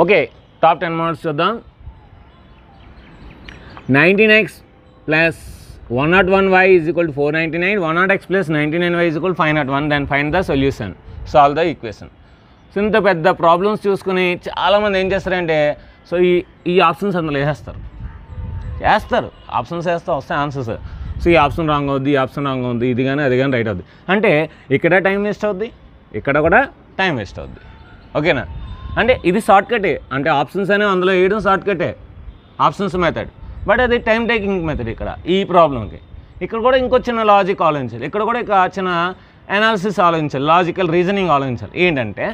Okay, top 10 models చూద్దాం. 19x plus 101y is equal to 499, 100x plus 99y is equal to 501. Then find the solution, solve the equation. So ఇంత పెద్ద problems చూసుకుని చాలామంది ఏం చేస్తారంటే so ఈ options అందులో వేస్తారు ఆప్షన్స్ వేస్తే వస్తాయి ఆన్సర్స్. సో ఈ ఆప్షన్ రాంగ్ అవుద్ది, ఈ ఆప్షన్ రాంగ్ అవుద్ది, ఇది కానీ అది కానీ రైట్ అవుద్ది. అంటే ఇక్కడ టైం వేస్ట్ అవుద్ది, ఇక్కడ కూడా టైం వేస్ట్ అవుద్ది. ఓకేనా? అంటే ఇది షార్ట్కటే, అంటే ఆప్షన్స్ అనేవి అందులో వేయడం షార్ట్కటే, ఆప్షన్స్ మెథడ్. బట్ అది టైం టేకింగ్ మెథడ్ ఇక్కడ ఈ ప్రాబ్లంకి. ఇక్కడ కూడా ఇంకో చిన్న లాజిక్ ఆలోచించాలి, ఇక్కడ కూడా ఇక చిన్న అనాలిసిస్ ఆలోచించాలి, లాజికల్ రీజనింగ్ ఆలోచించాలి. ఏంటంటే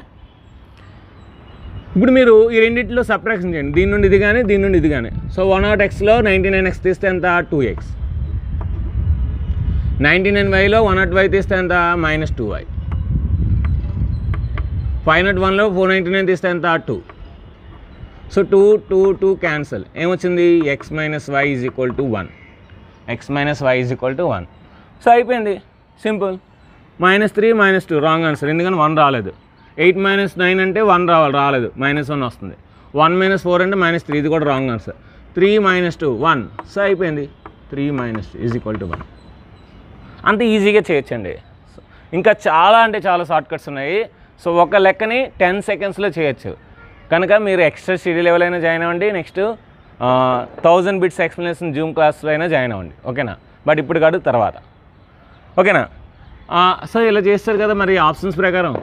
ఇప్పుడు మీరు ఈ రెండింటిలో సబ్ట్రాక్షన్ చేయండి, దీని నుండి ఇది కానీ దీని నుండి ఇది కానీ. సో 100xలో 99x తీస్తే ఎంత? 2x. 99yలో 100y తీస్తే ఎంత? -2y. 501లో 499 తీస్తే ఎంత? 2. So 2 2 2 cancel. ఏమొచ్చింది? x - y = 1. x - y = 1. So అయిపోయింది, సింపుల్. -3 -2 రాంగ్ ఆన్సర్, ఎందుకంటే 1 రాలేదు. 8 - 9 అంటే 1 రాలేదు, -1 వస్తుంది. 1 - 4 అంటే -3, ఇది కూడా రాంగ్ ఆన్సర్. 3 - 2 1. సో అయిపోయింది, 3 - 2 = 1. అంత ఈజీగా చేయొచ్చండి. ఇంకా చాలా అంటే చాలా షార్ట్కట్స్ ఉన్నాయి. సో ఒక లెక్కని 10 సెకండ్స్లో చేయొచ్చు. కనుక మీరు ఎక్స్ట్రా స్టడీ లెవెల్ అయినా జాయిన్ అవ్వండి, నెక్స్ట్ 1000 బిట్స్ ఎక్స్ప్లెనేషన్ జూమ్ క్లాస్లో అయినా జాయిన్ అవ్వండి. ఓకేనా? బట్ ఇప్పుడు కాదు, తర్వాత. ఓకేనా? సో ఇలా చేస్తారు కదా మరి ఆప్షన్స్ ప్రకారం,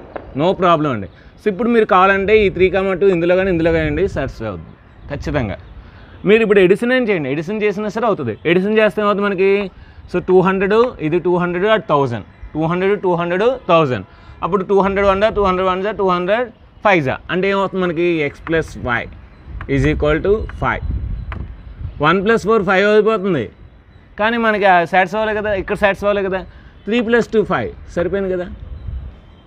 నో ప్రాబ్లం అండి. సో ఇప్పుడు మీరు కావాలంటే ఈ 3,2 ఇందులో కానీ సాటిస్ఫై అవుతుంది ఖచ్చితంగా. మీరు ఇప్పుడు ఎడిషన్ ఏం చేయండి, ఎడిషన్ చేసినా సరే అవుతుంది. ఎడిషన్ చేస్తే ఏమవుతుంది మనకి? సో 200, ఇది 200 at 1000, 200 200 1000. అప్పుడు 200 1 200 1 200 5 అంటే ఏమవుతుంది మనకి? x + y = 5. 1 + 4 5 అయిపోతుంది, కానీ మనకి సాటిస్ఫై అవ్వాలి కదా, ఇక్కడ సాటిస్ఫై అవ్వాలి కదా. 3 + 2 5 సరిపోయింది కదా.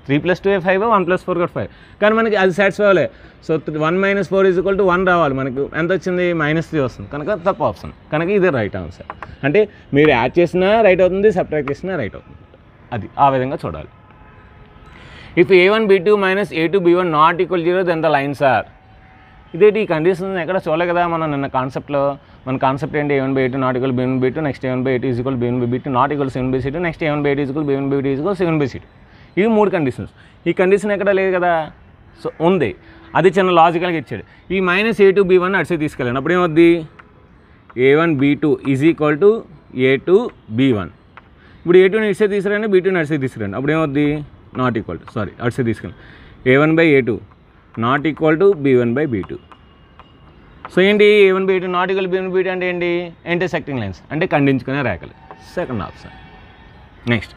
3 + 2 5, 1 + 4 = 5, కానీ మనకి అది సాటిస్ఫై అవ్వాలి. సో 1 - 4 = 1 రావాలి, మనకు ఎంత వచ్చింది? -3 వస్తుంది, కనుక తప్పు ఆప్షన్. కనుక ఇది రైట్ ఆన్సర్. అంటే మీరు యాడ్ చేసినా రైట్ అవుతుంది, సబ్ట్రాక్ట్ చేసినా రైట్ అవుతుంది. అది ఆ విధంగా చూడాలి. If a1 b2 - a2 b1 ≠ = 0 then the lines are. ఇదేంటి ఈ కండిషన్ ఎక్కడ చూడలే కదా మనం నిన్న కాన్సెప్ట్లో. మన కాన్సెప్ట్ ఏంటి? a1/a2 ≠ b1/b2, next a1/a2 = b1/b2 ≠ 7/c2, next a1/a2 = b1/b2 7/c2. ఇవి 3 కండిషన్స్. ఈ కండిషన్ ఎక్కడ లేదు కదా. సో ఉంది, అది చిన్న లాజికల్గా ఇచ్చాడు. ఈ -a2 b1 అడిసి తీసుకెళ్ళండి, అప్పుడు ఏమవుద్ది? a1 b2 = a2 b1. ఇప్పుడు a2ని ఇడిసే తీసుకురండి, b2ని అడిసి తీసుకురండి, అప్పుడు ఏమవుద్ది? అడిసి తీసుకెళ్ళండి. a1/a2 ≠ b1/b2. సో ఏంటి? a1/a2 ≠ b1/b2 అంటే ఏంటి? ఇంటర్సెక్టింగ్ లైన్స్, అంటే ఖండించుకునే రేఖలు. Second option. Next,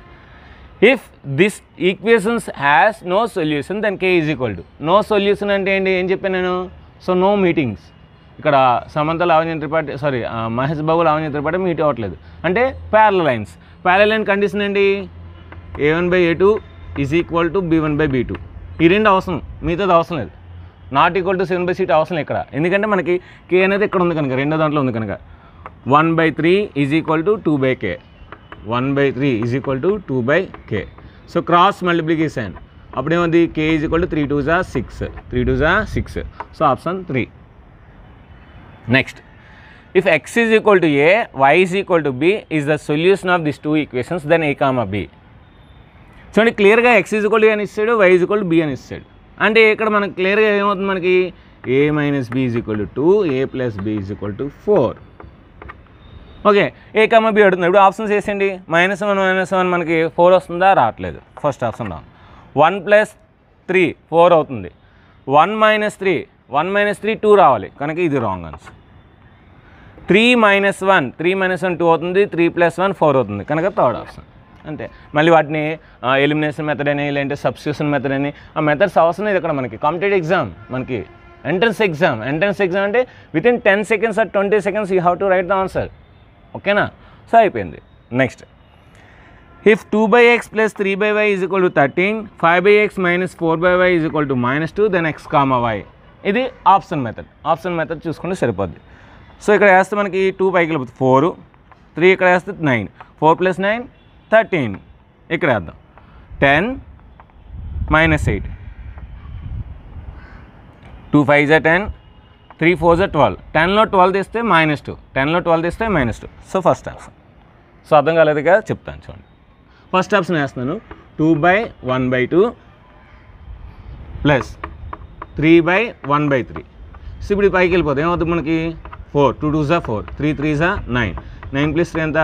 if this equations has no solution then k = no solution అంటే ఏంటి? ఏం చెప్పాను నేను? So no meetings. ఇక్కడ సమంత లావణ్య త్రిపాఠి మహేష్ బాబు లావణ్య త్రిపాఠి మీట్ అవ్వట్లేదు, అంటే parallel lines. Parallel line condition ఏంటి? a1/a2 = b1/b2. ఈ రెండు అవసరం, మిగతాది అవసరం లేదు. ≠ 7/c2 అవసరం ఇక్కడ, ఎందుకంటే మనకి k అనేది ఇక్కడ ఉంది కనుక, రెండో దాంట్లో ఉంది కనుక. 1/3 = 2/k, 1/3 = 2/k. So cross multiplication, అప్పుడు ఏమవుతుంది? k = 3 2 6, 3 2 6. So option 3. Next, if x = a, y = b is the solution of these two equations, then a, b. చూడండి, క్లియర్గా x = a అని ఇస్తాడు, y = b అని ఇస్తాడు. అంటే ఇక్కడ మనకు క్లియర్గా ఏమవుతుంది మనకి? a - b = 2, a + b = 4. Okay, a, b అడుగుతుంది. ఇప్పుడు ఆప్షన్స్ వేసేయండి. -1 మనకి 4 వస్తుందా? రావట్లేదు, ఫస్ట్ ఆప్షన్ రాంగ్. 1 + 3 4 అవుతుంది. 1 - 3 2 రావాలి, కనుక ఇది రాంగ్ ఆన్సర్. 3 - 1 2 అవుతుంది, 3 + 1 4 అవుతుంది, కనుక థర్డ్ ఆప్షన్. అంతే. మళ్ళీ వాటిని ఎలిమినేషన్ మెథడ్ అని, లేదంటే సబ్స్టిట్యూషన్ మెథడ్ అని, ఆ మెథడ్స్ అవసరం లేదు ఇక్కడ మనకి. కాంపిటేటివ్ ఎగ్జామ్, మనకి ఎంట్రన్స్ ఎగ్జామ్ అంటే within 10 seconds or 20 seconds you have to right the answer. ఓకేనా? సో అయిపోయింది. Next, if 2/x + 3/y = 13, 5/x - 4/y = -2, then x, y. ఇది ఆప్షన్ మెథడ్ చూసుకుంటే సరిపోద్ది. సో ఇక్కడ వేస్తే మనకి 2 పైకి వెళ్ళిపోతుంది 4, 3 ఇక్కడ వేస్తే 9, 4 + 9 13. ఇక్కడ వేద్దాం 10 - 8, 2 5 10, 3 4 12. 10లో 12 తీస్తే -2, 10లో 12 తీస్తే -2. So first option. సో అర్థం కాలేదుగా చెప్తాను చూడండి. ఫస్ట్ ఆప్షన్ వేస్తున్నాను 2/1/2 ప్లస్ 3/1/3. సో ఇప్పుడు పైకి వెళ్ళిపోతుంది ఏమవుతుంది మనకి 4, 2 2s 4, 3 3s 9, 9 + 3 ఎంత,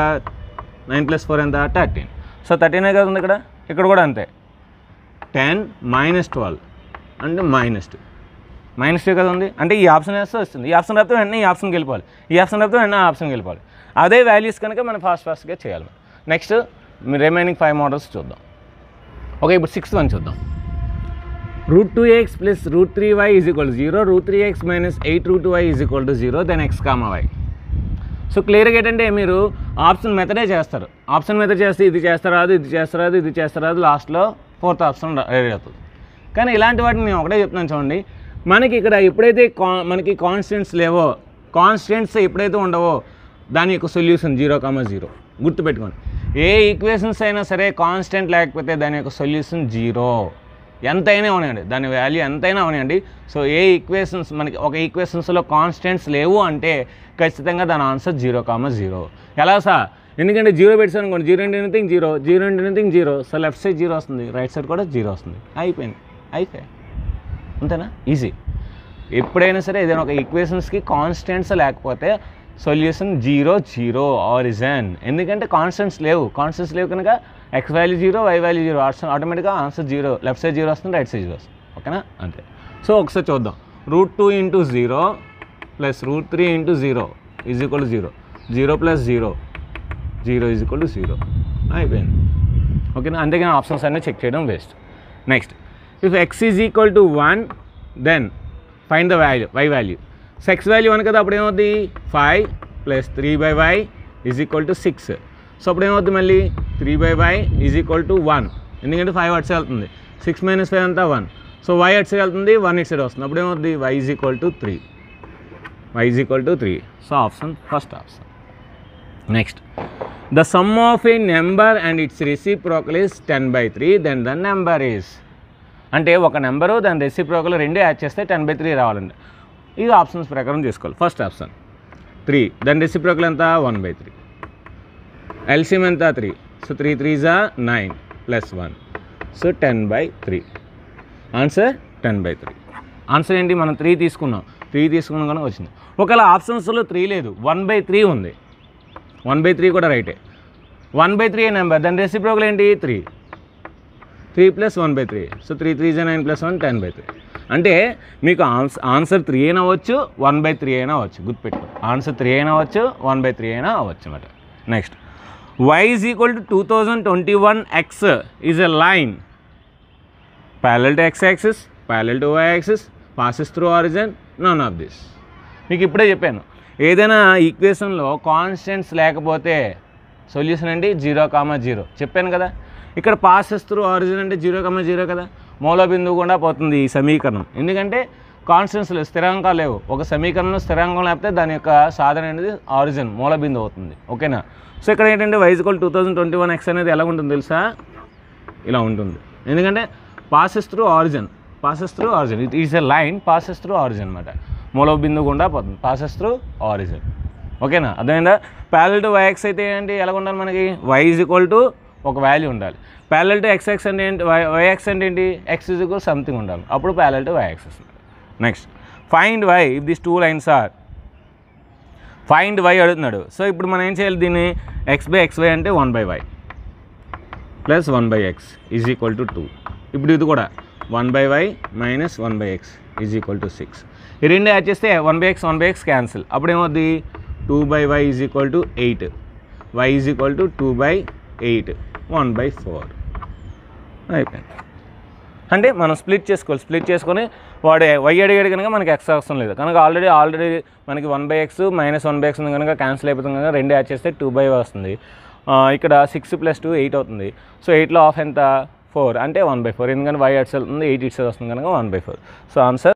9 + 4 ఎంత 13. సో 13 కదా ఉంది ఇక్కడ కూడా అంతే. 10 - 12 అంటే -2 కదా ఉంది. అంటే ఈ ఆప్షన్ వేస్తే వస్తుంది. ఈ ఆప్షన్ రాస్తే వెంటనే ఈ ఆప్షన్కి వెళ్ళిపోవాలి, ఈ ఆప్షన్ రాస్తే వెంటనే ఆ ఆప్షన్కి వెళ్ళిపోవాలి. అదే వాల్యూస్ కనుక మనం ఫాస్ట్గా చేయాలి. నెక్స్ట్ రిమైనింగ్ 5 మోడల్స్ చూద్దాం. ఓకే, ఇప్పుడు 6th వన్ చూద్దాం. √2x + √3y = 0, √3x - 8√2y = 0, then x, y. So క్లియర్గా ఏంటంటే మీరు ఆప్షన్ మెథడే చేస్తారు. ఆప్షన్ మెథడ్ చేస్తే ఇది చేస్తారాదు, ఇది చేస్తారాదు, ఇది చేస్తారాదు, లాస్ట్లో 4th ఆప్షన్ రెడీ అవుతుంది. కానీ ఇలాంటి వాటిని నేను ఒకటే చెప్తున్నాను చూడండి. మనకి ఇక్కడ ఎప్పుడైతే మనకి కాన్స్టెంట్స్ లేవో, కాన్స్టెంట్స్ ఎప్పుడైతే ఉండవో దాని యొక్క సొల్యూషన్ 0, 0. గుర్తుపెట్టుకోండి, ఏ ఈక్వేషన్స్ అయినా సరే కాన్స్టెంట్ లేకపోతే దాని యొక్క సొల్యూషన్ 0. ఎంతైనా అవనివ్వండి, దాని వాల్యూ ఎంతైనా అవనివ్వండి. సో ఏ ఈక్వేషన్స్ మనకి ఒక ఈక్వేషన్స్లో కాన్స్టెంట్స్ లేవు అంటే ఖచ్చితంగా దాని ఆన్సర్ 0, 0. ఎలా సార్? ఎందుకంటే 0 పెట్టాను అనుకోండి, 0 × anything 0, 0 × anything 0. So left side 0 వస్తుంది, రైట్ సైడ్ కూడా 0 వస్తుంది. అయిపోయింది. అంతేనా? ఈజీ. ఎప్పుడైనా సరే ఏదైనా ఒక ఈక్వేషన్స్కి కాన్స్టెంట్స్ లేకపోతే సొల్యూషన్ 0, 0 ఆరిజిన్. ఎందుకంటే కాన్స్టెంట్స్ లేవు కనుక x వాల్యూ 0, y వాల్యూ 0, ఆటోమేటిక్గా ఆన్సర్ 0, లెఫ్ట్ సైడ్ 0 వస్తుంది, రైట్ సైడ్ 0 వస్తుంది. ఓకేనా? అంతే. సో ఒకసారి చూద్దాం. √2 × 0 + √3 × 0 = 0, 0 + 0, 0 = 0. అయిపోయింది. ఓకేనా? అంతేగాని ఆప్షన్స్ అన్నీ చెక్ చేయడం waste. Next, if x = 1 then find the value, y value. So x value 1 కదా, అప్పుడు ఏమవుతుంది 5 + 3/y = 6. సో అప్పుడు ఏమవుతుంది మళ్ళీ 3/y = 1, ఎందుకంటే 5 అటు సైడ్ వెళ్తుంది, 6 - 5 అంతా 1. సో y అటు సైడ్ వెళ్తుంది, 1 ఇటు సైడ్ వస్తుంది, అప్పుడు ఏమవుతుంది y = 3. y = 3. So option first option. Next, the sum of a number and its reciprocal is 10/3, then the number is. అంటే ఒక నెంబరు దాని రెసిప్రోకల్ రెండు యాడ్ చేస్తే 10/3 రావాలండి. ఇది ఆప్షన్స్ ప్రకారం చేసుకోవాలి. ఫస్ట్ ఆప్షన్ 3, దాని రెసిప్రోకల్ ఎంత 1/3, ఎల్సిఎం ఎంత 3. So 3 3s 9 + 1, so 10/3. Answer 10/3. Answer ఏంటి? మనం 3 తీసుకున్నాం కనుక వచ్చింది. ఒకవేళ ఆప్షన్స్లో 3 లేదు, 1/3 ఉంది, 1/3 కూడా రైటే. 1/3 నెంబర్, దాని రెసిప్రోకల్ ఏంటి 3 + 1/3. So 3 3s 9 + 1 10/3. అంటే మీకు ఆన్సర్ 3 అయినా అవ్వచ్చు, 1/3 అయినా అవ్వచ్చు. గుర్తుపెట్టుకో, ఆన్సర్ 3 అయినా అవ్వచ్చు, 1/3 అయినా అవ్వచ్చు అన్నమాట. Next, y = 2021x is a line parallel to x-axis, parallel to y-axis, passes through origin, none of this. మీకు ఇప్పుడే చెప్పాను, ఏదైనా ఈక్వేషన్లో కాన్స్టెంట్స్ లేకపోతే సొల్యూషన్ అండి 0, 0 చెప్పాను కదా. ఇక్కడ పాసెస్ త్రూ ఆరిజిన్ అంటే 0, 0 కదా, మూల బిందువు కూడా పోతుంది ఈ సమీకరణం. ఎందుకంటే కాన్స్టెంట్స్ లేవు, స్థిరాంకాలు లేవు. ఒక సమీకరణంలో స్థిరాంకం లేకపోతే దాని యొక్క సాధన అనేది ఆరిజిన్, మూల బిందువు అవుతుంది. ఓకేనా? సో ఇక్కడ ఏంటంటే y = 2021x అనేది ఎలా ఉంటుంది తెలుసా? ఇలా ఉంటుంది. ఎందుకంటే passes through origin, it is a line passes through origin అనమాట. మూల బిందువు గుండా పోతుంది, పాసెస్ త్రూ ఆరిజిన్. ఓకేనా? అర్థమైందా? ప్యారలల్ టు yx అయితే ఏంటి, ఎలా ఉండాలి మనకి? y = ఒక వాల్యూ ఉండాలి. ప్యారలల్ టు x అంటే ఏంటి, yx అంటే ఏంటి, x = సంథింగ్ ఉండాలి, అప్పుడు ప్యారలల్ టు yx వస్తుంది. Next, find y if this 2 lines are. Find y అడుగుతున్నాడు. సో ఇప్పుడు మనం ఏం చేయాలి, దీన్ని x/xy అంటే 1/y + 1/x = 2. ఇప్పుడు ఇది కూడా 1/y - 1/x = 6. ఈ రెండు యాడ్ చేస్తే 1/x క్యాన్సిల్, అప్పుడు ఏమవుద్ది 2/y = 8, y = 2/8, 1/4 అయిపోయింది. అంటే మనం స్ప్లిట్ చేసుకొని వాడు y అడిగాడు కనుక మనకి x అవసరం లేదు కనుక ఆల్రెడీ మనకి 1/x - 1/x ఉంది కనుక క్యాన్సిల్ అయిపోతుంది కనుక రెండు యాడ్ చేస్తే 2/y వస్తుంది. ఇక్కడ 6 + 2 8 అవుతుంది. సో 8లో హాఫ్ ఎంత 4 అంటే 1/4, ఎందుకంటే y అటు సైడ్ ఉంది, 8 ఇటు సైడ్ వస్తుంది కనుక 1/4. So answer